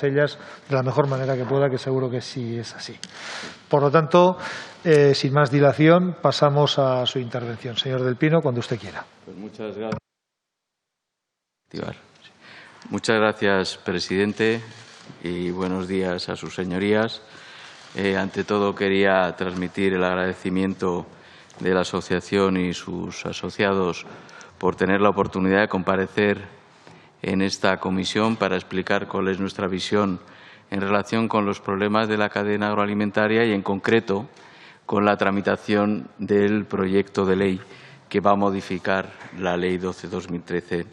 ellas de la mejor manera que pueda, que seguro que sí es así. Por lo tanto, sin más dilación, pasamos a su intervención. Señor del Pino, cuando usted quiera. Pues muchas gracias, presidente, y buenos días a sus señorías. Ante todo, quería transmitir el agradecimiento de la asociación y sus asociados por tener la oportunidad de comparecer en esta comisión para explicar cuál es nuestra visión en relación con los problemas de la cadena agroalimentaria y, en concreto, con la tramitación del proyecto de ley que va a modificar la Ley 12/2013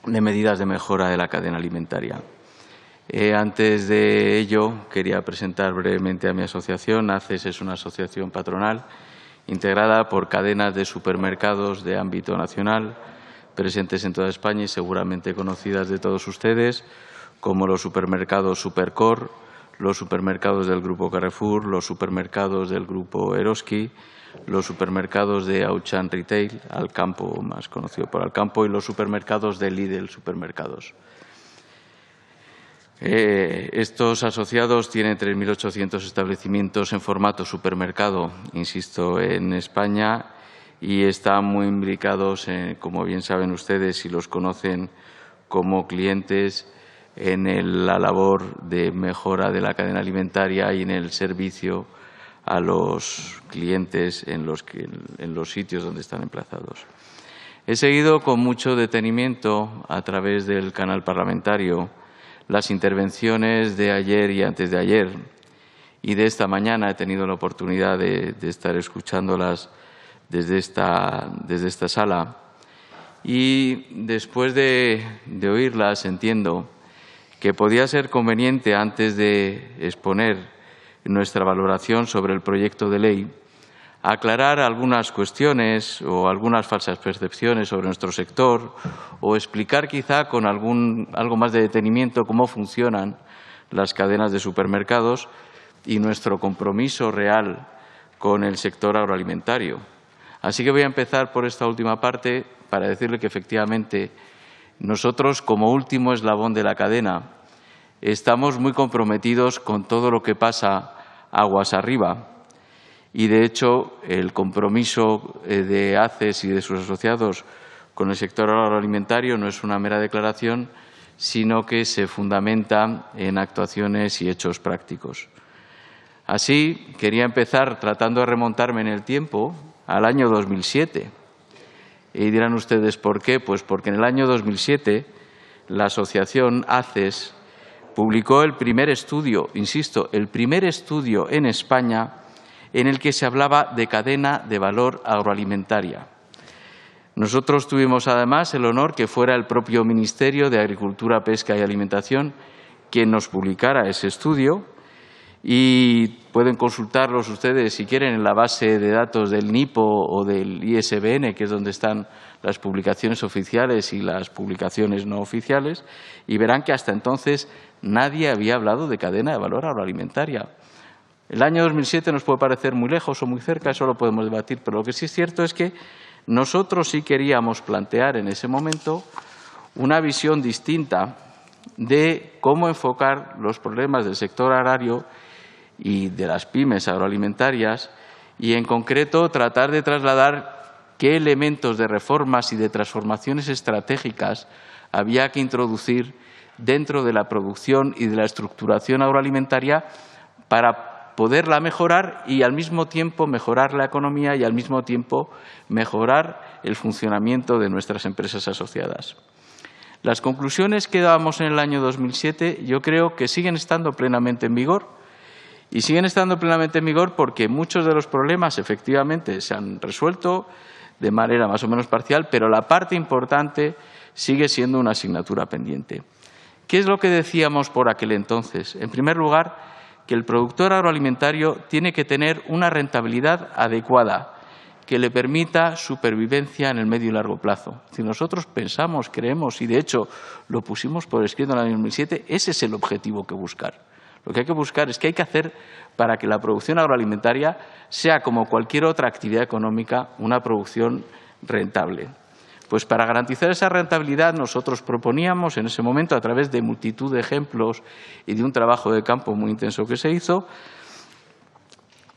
de medidas de mejora de la cadena alimentaria. Antes de ello, quería presentar brevemente a mi asociación. ACES es una asociación patronal integrada por cadenas de supermercados de ámbito nacional, presentes en toda España y seguramente conocidas de todos ustedes, como los supermercados Supercor, los supermercados del Grupo Carrefour, los supermercados del Grupo Eroski, los supermercados de Auchan Retail, Alcampo, más conocido por Alcampo, y los supermercados de Lidl Supermercados. Estos asociados tienen 3.800 establecimientos en formato supermercado, insisto, en España, y están muy imbricados, como bien saben ustedes si los conocen, como clientes en la labor de mejora de la cadena alimentaria y en el servicio a los clientes en los sitios donde están emplazados. He seguido con mucho detenimiento a través del canal parlamentario las intervenciones de ayer y antes de ayer, y de esta mañana he tenido la oportunidad de estar escuchándolas desde esta sala, y después de oírlas entiendo que podía ser conveniente, antes de exponer nuestra valoración sobre el proyecto de ley, aclarar algunas cuestiones o algunas falsas percepciones sobre nuestro sector, o explicar quizá con algo más de detenimiento cómo funcionan las cadenas de supermercados y nuestro compromiso real con el sector agroalimentario. Así que voy a empezar por esta última parte para decirle que, efectivamente, nosotros, como último eslabón de la cadena, estamos muy comprometidos con todo lo que pasa aguas arriba. Y, de hecho, el compromiso de ACES y de sus asociados con el sector agroalimentario no es una mera declaración, sino que se fundamenta en actuaciones y hechos prácticos. Así, quería empezar tratando de remontarme en el tiempo al año 2007. Y dirán ustedes, ¿por qué? Pues porque en el año 2007 la asociación ACES publicó el primer estudio, insisto, el primer estudio en España en el que se hablaba de cadena de valor agroalimentaria. Nosotros tuvimos, además, el honor que fuera el propio Ministerio de Agricultura, Pesca y Alimentación quien nos publicara ese estudio, y pueden consultarlos ustedes, si quieren, en la base de datos del NIPO o del ISBN, que es donde están las publicaciones oficiales y las publicaciones no oficiales, y verán que hasta entonces nadie había hablado de cadena de valor agroalimentaria. El año 2007 nos puede parecer muy lejos o muy cerca, eso lo podemos debatir, pero lo que sí es cierto es que nosotros sí queríamos plantear en ese momento una visión distinta de cómo enfocar los problemas del sector agrario y de las pymes agroalimentarias, y, en concreto, tratar de trasladar qué elementos de reformas y de transformaciones estratégicas había que introducir dentro de la producción y de la estructuración agroalimentaria para poderla mejorar y, al mismo tiempo, mejorar la economía y, al mismo tiempo, mejorar el funcionamiento de nuestras empresas asociadas. Las conclusiones que dábamos en el año 2007 yo creo que siguen estando plenamente en vigor, y siguen estando plenamente en vigor porque muchos de los problemas, efectivamente, se han resuelto de manera más o menos parcial, pero la parte importante sigue siendo una asignatura pendiente. ¿Qué es lo que decíamos por aquel entonces? En primer lugar, que el productor agroalimentario tiene que tener una rentabilidad adecuada que le permita supervivencia en el medio y largo plazo. Si nosotros pensamos, creemos, y de hecho lo pusimos por escrito en el año 2007, ese es el objetivo que buscar. Lo que hay que buscar es qué hay que hacer para que la producción agroalimentaria sea, como cualquier otra actividad económica, una producción rentable. Pues para garantizar esa rentabilidad nosotros proponíamos en ese momento, a través de multitud de ejemplos y de un trabajo de campo muy intenso que se hizo,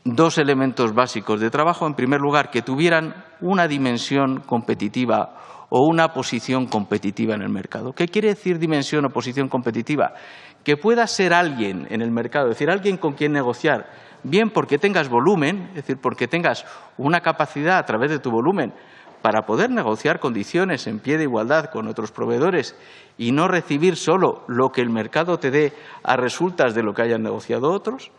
dos elementos básicos de trabajo. En primer lugar, que tuvieran una dimensión competitiva o una posición competitiva en el mercado. ¿Qué quiere decir dimensión o posición competitiva? Que pueda ser alguien en el mercado, es decir, alguien con quien negociar, bien porque tengas volumen, es decir, porque tengas una capacidad a través de tu volumen para poder negociar condiciones en pie de igualdad con otros proveedores y no recibir solo lo que el mercado te dé a resultas de lo que hayan negociado otros,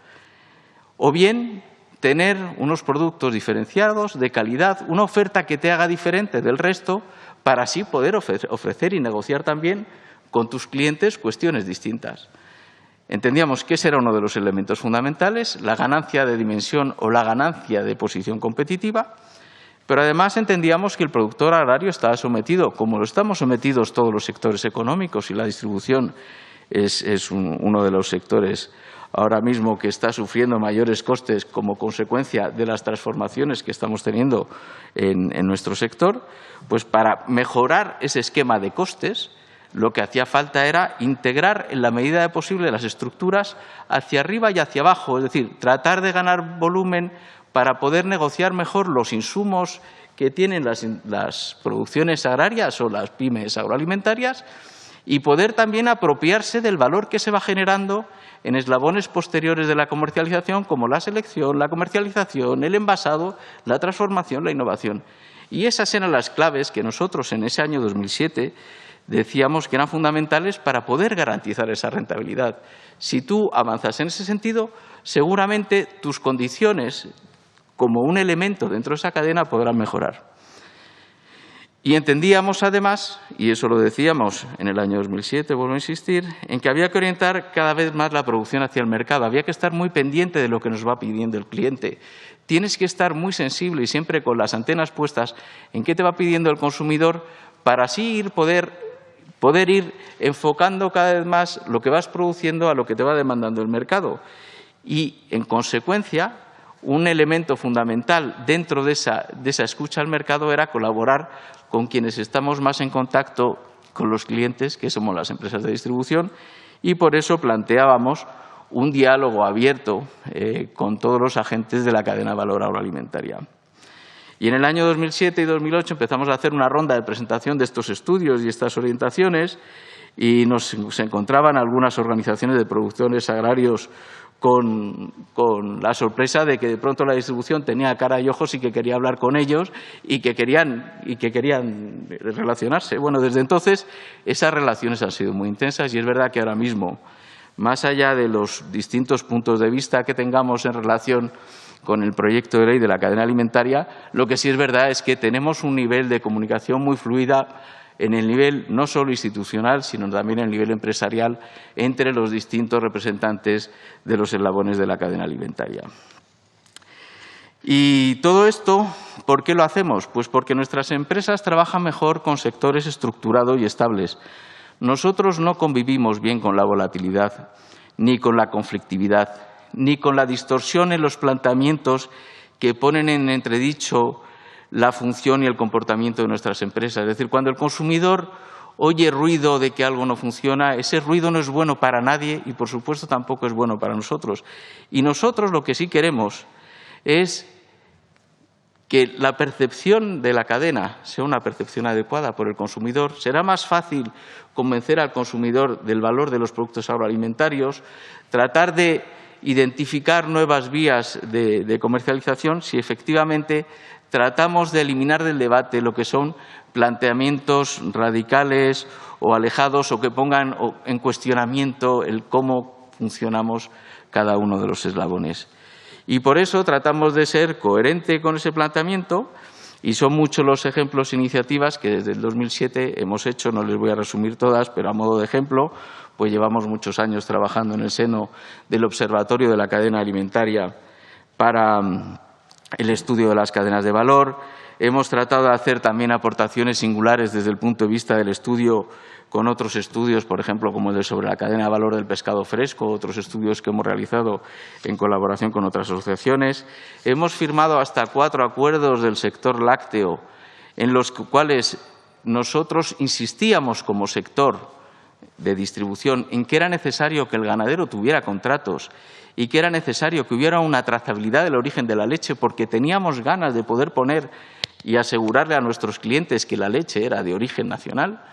o bien tener unos productos diferenciados, de calidad, una oferta que te haga diferente del resto para así poder ofrecer y negociar también con tus clientes cuestiones distintas. Entendíamos que ese era uno de los elementos fundamentales, la ganancia de dimensión o la ganancia de posición competitiva, pero además entendíamos que el productor agrario estaba sometido, como lo estamos sometidos todos los sectores económicos, y la distribución es uno de los sectores ahora mismo que está sufriendo mayores costes como consecuencia de las transformaciones que estamos teniendo en nuestro sector, pues para mejorar ese esquema de costes, lo que hacía falta era integrar en la medida de posible las estructuras hacia arriba y hacia abajo, es decir, tratar de ganar volumen para poder negociar mejor los insumos que tienen las producciones agrarias o las pymes agroalimentarias y poder también apropiarse del valor que se va generando en eslabones posteriores de la comercialización, como la selección, la comercialización, el envasado, la transformación, la innovación. Y esas eran las claves que nosotros en ese año 2007 decíamos que eran fundamentales para poder garantizar esa rentabilidad. Si tú avanzas en ese sentido, seguramente tus condiciones como un elemento dentro de esa cadena podrán mejorar. Y entendíamos además, y eso lo decíamos en el año 2007, vuelvo a insistir, en que había que orientar cada vez más la producción hacia el mercado. Había que estar muy pendiente de lo que nos va pidiendo el cliente. Tienes que estar muy sensible y siempre con las antenas puestas en qué te va pidiendo el consumidor para así poder ir enfocando cada vez más lo que vas produciendo a lo que te va demandando el mercado. Y, en consecuencia, un elemento fundamental dentro de esa escucha al mercado era colaborar con quienes estamos más en contacto con los clientes, que somos las empresas de distribución, y por eso planteábamos un diálogo abierto con todos los agentes de la cadena de valor agroalimentaria. Y en el año 2007 y 2008 empezamos a hacer una ronda de presentación de estos estudios y estas orientaciones y se encontraban algunas organizaciones de productores agrarios con la sorpresa de que de pronto la distribución tenía cara y ojos y que quería hablar con ellos y que querían relacionarse. Bueno, desde entonces esas relaciones han sido muy intensas y es verdad que ahora mismo, más allá de los distintos puntos de vista que tengamos en relación con el proyecto de ley de la cadena alimentaria, lo que sí es verdad es que tenemos un nivel de comunicación muy fluida en el nivel no solo institucional, sino también en el nivel empresarial entre los distintos representantes de los eslabones de la cadena alimentaria. Y todo esto, ¿por qué lo hacemos? Pues porque nuestras empresas trabajan mejor con sectores estructurados y estables. Nosotros no convivimos bien con la volatilidad, ni con la conflictividad, ni con la distorsión en los planteamientos que ponen en entredicho la función y el comportamiento de nuestras empresas. Es decir, cuando el consumidor oye ruido de que algo no funciona, ese ruido no es bueno para nadie y, por supuesto, tampoco es bueno para nosotros. Y nosotros lo que sí queremos es que la percepción de la cadena sea una percepción adecuada por el consumidor. Será más fácil convencer al consumidor del valor de los productos agroalimentarios, tratar de identificar nuevas vías de comercialización si efectivamente tratamos de eliminar del debate lo que son planteamientos radicales o alejados o que pongan en cuestionamiento el cómo funcionamos cada uno de los eslabones. Y por eso tratamos de ser coherente con ese planteamiento y son muchos los ejemplos e iniciativas que desde el 2007 hemos hecho, no les voy a resumir todas, pero a modo de ejemplo, pues llevamos muchos años trabajando en el seno del Observatorio de la Cadena Alimentaria para el estudio de las cadenas de valor. Hemos tratado de hacer también aportaciones singulares desde el punto de vista del estudio con otros estudios, por ejemplo, como el de sobre la cadena de valor del pescado fresco, otros estudios que hemos realizado en colaboración con otras asociaciones. Hemos firmado hasta 4 acuerdos del sector lácteo, en los cuales nosotros insistíamos como sector de distribución en que era necesario que el ganadero tuviera contratos y que era necesario que hubiera una trazabilidad del origen de la leche, porque teníamos ganas de poder poner y asegurarle a nuestros clientes que la leche era de origen nacional,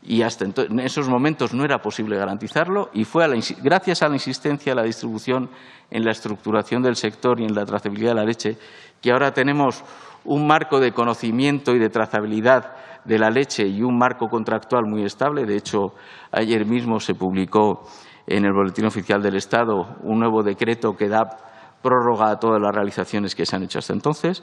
y hasta en esos momentos no era posible garantizarlo, y fue gracias a la insistencia de la distribución en la estructuración del sector y en la trazabilidad de la leche que ahora tenemos un marco de conocimiento y de trazabilidad de la leche y un marco contractual muy estable. De hecho, ayer mismo se publicó en el Boletín Oficial del Estado un nuevo decreto que da prórroga a todas las realizaciones que se han hecho hasta entonces.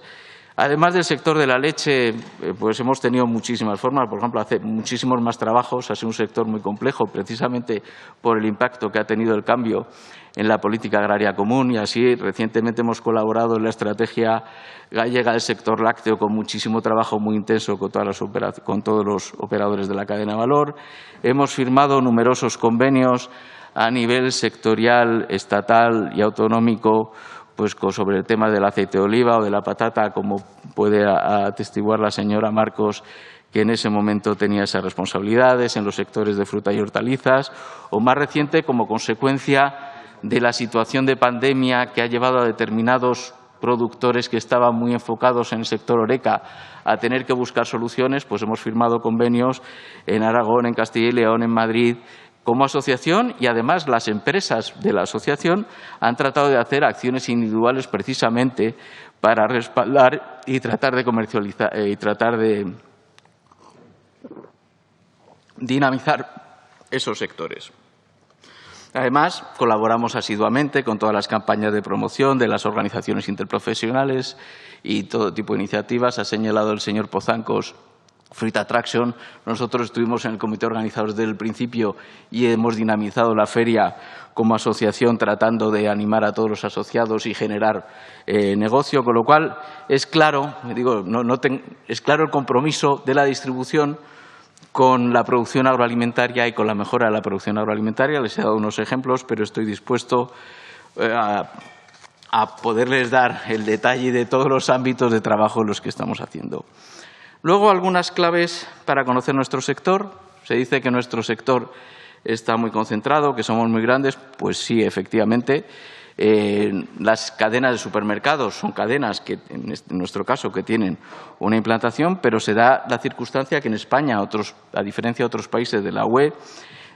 Además del sector de la leche, pues hemos tenido muchísimas formas. Por ejemplo, hace muchísimos más trabajos. Ha sido un sector muy complejo, precisamente por el impacto que ha tenido el cambio en la política agraria común. Y así, recientemente hemos colaborado en la estrategia gallega del sector lácteo con muchísimo trabajo muy intenso con todos los operadores de la cadena de valor. Hemos firmado numerosos convenios a nivel sectorial, estatal y autonómico, pues sobre el tema del aceite de oliva o de la patata, como puede atestiguar la señora Marcos, que en ese momento tenía esas responsabilidades, en los sectores de fruta y hortalizas, o más reciente, como consecuencia de la situación de pandemia que ha llevado a determinados productores que estaban muy enfocados en el sector horeca a tener que buscar soluciones, pues hemos firmado convenios en Aragón, en Castilla y León, en Madrid, como asociación, y además las empresas de la asociación han tratado de hacer acciones individuales precisamente para respaldar y tratar de comercializar y tratar de dinamizar esos sectores. Además, colaboramos asiduamente con todas las campañas de promoción de las organizaciones interprofesionales y todo tipo de iniciativas. Ha señalado el señor Pozancos Fruit Attraction. Nosotros estuvimos en el comité organizador desde el principio y hemos dinamizado la feria como asociación, tratando de animar a todos los asociados y generar negocio, con lo cual es claro, es claro el compromiso de la distribución con la producción agroalimentaria y con la mejora de la producción agroalimentaria. Les he dado unos ejemplos, pero estoy dispuesto a poderles dar el detalle de todos los ámbitos de trabajo en los que estamos haciendo. Luego, algunas claves para conocer nuestro sector. Se dice que nuestro sector está muy concentrado, que somos muy grandes. Pues sí, efectivamente. Las cadenas de supermercados son cadenas que, en nuestro caso, que tienen una implantación, pero se da la circunstancia que en España, a diferencia de otros países de la UE,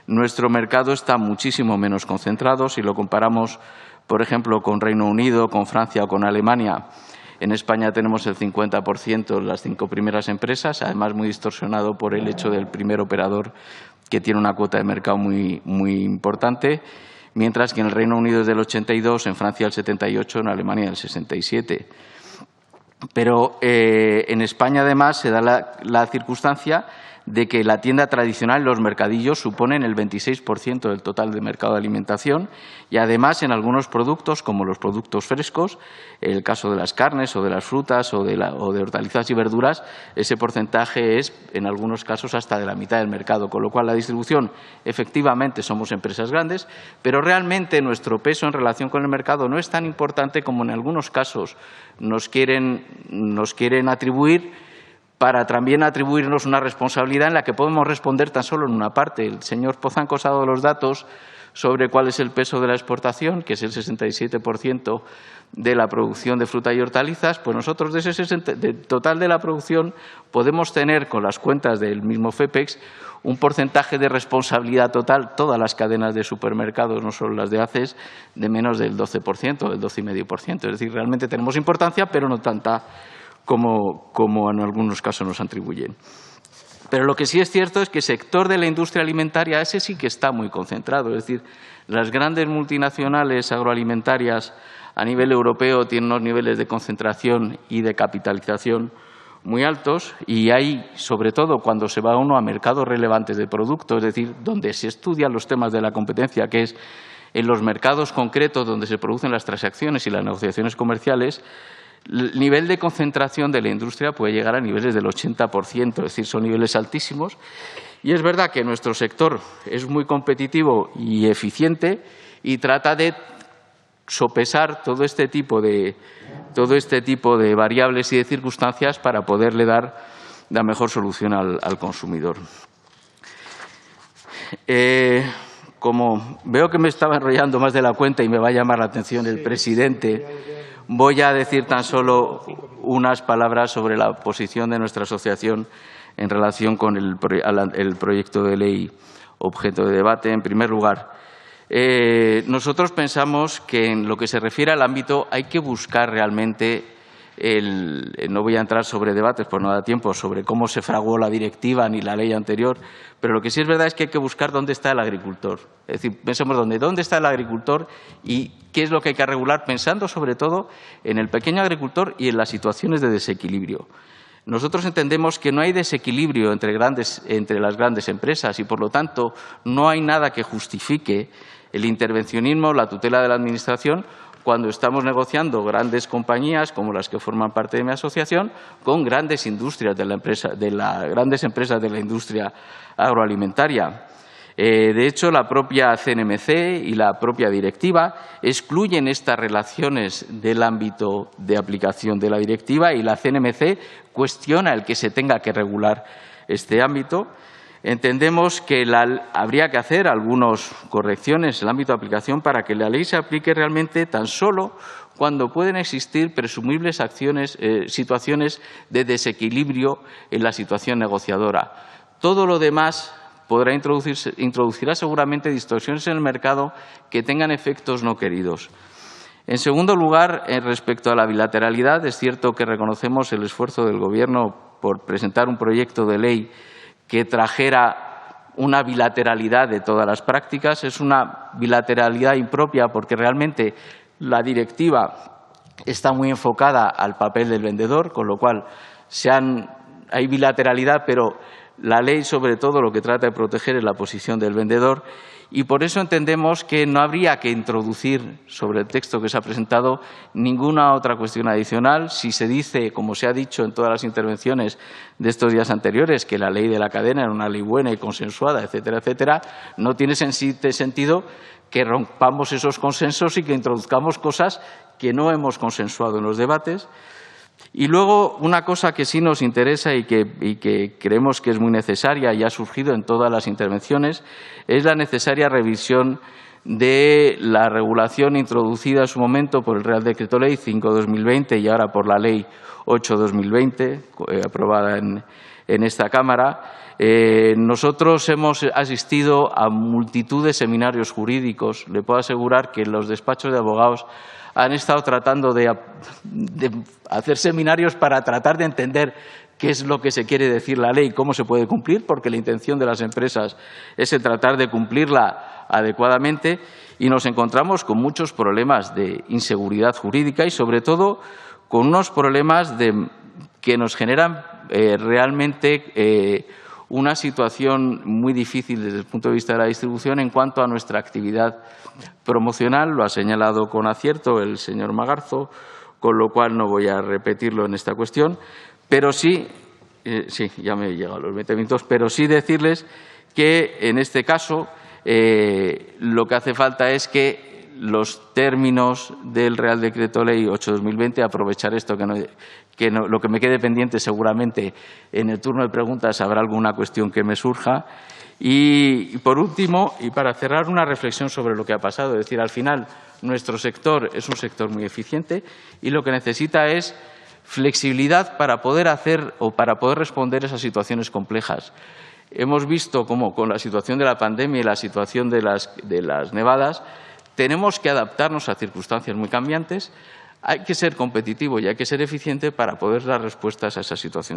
nuestro mercado está muchísimo menos concentrado. Si lo comparamos, por ejemplo, con Reino Unido, con Francia o con Alemania, en España tenemos el 50% de las 5 primeras empresas, además muy distorsionado por el hecho del primer operador, que tiene una cuota de mercado muy importante, mientras que en el Reino Unido es del 82%, en Francia el 78%, en Alemania el 67%. Pero en España, además, se da la circunstancia de que la tienda tradicional, los mercadillos, suponen el 26% del total de mercado de alimentación, y además en algunos productos, como los productos frescos, el caso de las carnes o de las frutas o de hortalizas y verduras, ese porcentaje es en algunos casos hasta de la mitad del mercado, con lo cual la distribución, efectivamente, somos empresas grandes, pero realmente nuestro peso en relación con el mercado no es tan importante como en algunos casos nos quieren atribuir, para también atribuirnos una responsabilidad en la que podemos responder tan solo en una parte. El señor Pozancos ha dado los datos sobre cuál es el peso de la exportación, que es el 67% de la producción de fruta y hortalizas. Pues nosotros, del total de la producción, podemos tener, con las cuentas del mismo FEPEX, un porcentaje de responsabilidad total, todas las cadenas de supermercados, no solo las de ACES, de menos del 12%, del 12,5%. Es decir, realmente tenemos importancia, pero no tanta como en algunos casos nos atribuyen. Pero lo que sí es cierto es que el sector de la industria alimentaria, ese sí que está muy concentrado. Es decir, las grandes multinacionales agroalimentarias a nivel europeo tienen unos niveles de concentración y de capitalización muy altos, y hay, sobre todo cuando se va uno a mercados relevantes de productos, es decir, donde se estudian los temas de la competencia, que es en los mercados concretos donde se producen las transacciones y las negociaciones comerciales, el nivel de concentración de la industria puede llegar a niveles del 80%, es decir, son niveles altísimos. Y es verdad que nuestro sector es muy competitivo y eficiente y trata de sopesar todo este tipo de variables y de circunstancias para poderle dar la mejor solución al consumidor. Como veo que me estaba enrollando más de la cuenta y me va a llamar la atención el presidente, voy a decir tan solo unas palabras sobre la posición de nuestra asociación en relación con el proyecto de ley objeto de debate. En primer lugar, nosotros pensamos que en lo que se refiere al ámbito hay que buscar realmente no voy a entrar sobre debates, pues no da tiempo, sobre cómo se fraguó la directiva ni la ley anterior, pero lo que sí es verdad es que hay que buscar dónde está el agricultor. Es decir, pensemos dónde está el agricultor y qué es lo que hay que regular, pensando sobre todo en el pequeño agricultor y en las situaciones de desequilibrio. Nosotros entendemos que no hay desequilibrio entre las grandes empresas y, por lo tanto, no hay nada que justifique el intervencionismo, la tutela de la Administración, cuando estamos negociando grandes compañías como las que forman parte de mi asociación con grandes industrias grandes empresas de la industria agroalimentaria. De hecho, la propia CNMC y la propia directiva excluyen estas relaciones del ámbito de aplicación de la directiva y la CNMC cuestiona el que se tenga que regular este ámbito. Entendemos que habría que hacer algunas correcciones en el ámbito de aplicación para que la ley se aplique realmente tan solo cuando pueden existir presumibles situaciones de desequilibrio en la situación negociadora. Todo lo demás introducirá seguramente distorsiones en el mercado que tengan efectos no queridos. En segundo lugar, respecto a la bilateralidad, es cierto que reconocemos el esfuerzo del Gobierno por presentar un proyecto de ley que trajera una bilateralidad de todas las prácticas. Es una bilateralidad impropia porque realmente la directiva está muy enfocada al papel del vendedor, con lo cual hay bilateralidad, pero la ley, sobre todo, lo que trata de proteger es la posición del vendedor y por eso entendemos que no habría que introducir sobre el texto que se ha presentado ninguna otra cuestión adicional. Si se dice, como se ha dicho en todas las intervenciones de estos días anteriores, que la ley de la cadena era una ley buena y consensuada, etcétera, etcétera, no tiene sentido que rompamos esos consensos y que introduzcamos cosas que no hemos consensuado en los debates. Y luego, una cosa que sí nos interesa y que creemos que es muy necesaria y ha surgido en todas las intervenciones es la necesaria revisión de la regulación introducida en su momento por el Real Decreto Ley 5/2020 y ahora por la Ley 8/2020, aprobada en esta Cámara. Nosotros hemos asistido a multitud de seminarios jurídicos. Le puedo asegurar que los despachos de abogados han estado tratando de hacer seminarios para tratar de entender qué es lo que se quiere decir la ley, cómo se puede cumplir, porque la intención de las empresas es el tratar de cumplirla adecuadamente y nos encontramos con muchos problemas de inseguridad jurídica y, sobre todo, con unos problemas que nos generan realmente una situación muy difícil desde el punto de vista de la distribución en cuanto a nuestra actividad promocional. Lo ha señalado con acierto el señor Magarzo, con lo cual no voy a repetirlo en esta cuestión, pero sí, ya me he llegado a los 20 minutos, pero sí decirles que en este caso lo que hace falta es que los términos del Real Decreto Ley 8/2020, aprovechar esto lo que me quede pendiente seguramente en el turno de preguntas habrá alguna cuestión que me surja. Y por último, y para cerrar, una reflexión sobre lo que ha pasado. Es decir, al final nuestro sector es un sector muy eficiente y lo que necesita es flexibilidad para poder hacer o para poder responder a esas situaciones complejas. Hemos visto cómo con la situación de la pandemia y la situación de las nevadas tenemos que adaptarnos a circunstancias muy cambiantes. Hay que ser competitivo y hay que ser eficiente para poder dar respuestas a esas situaciones.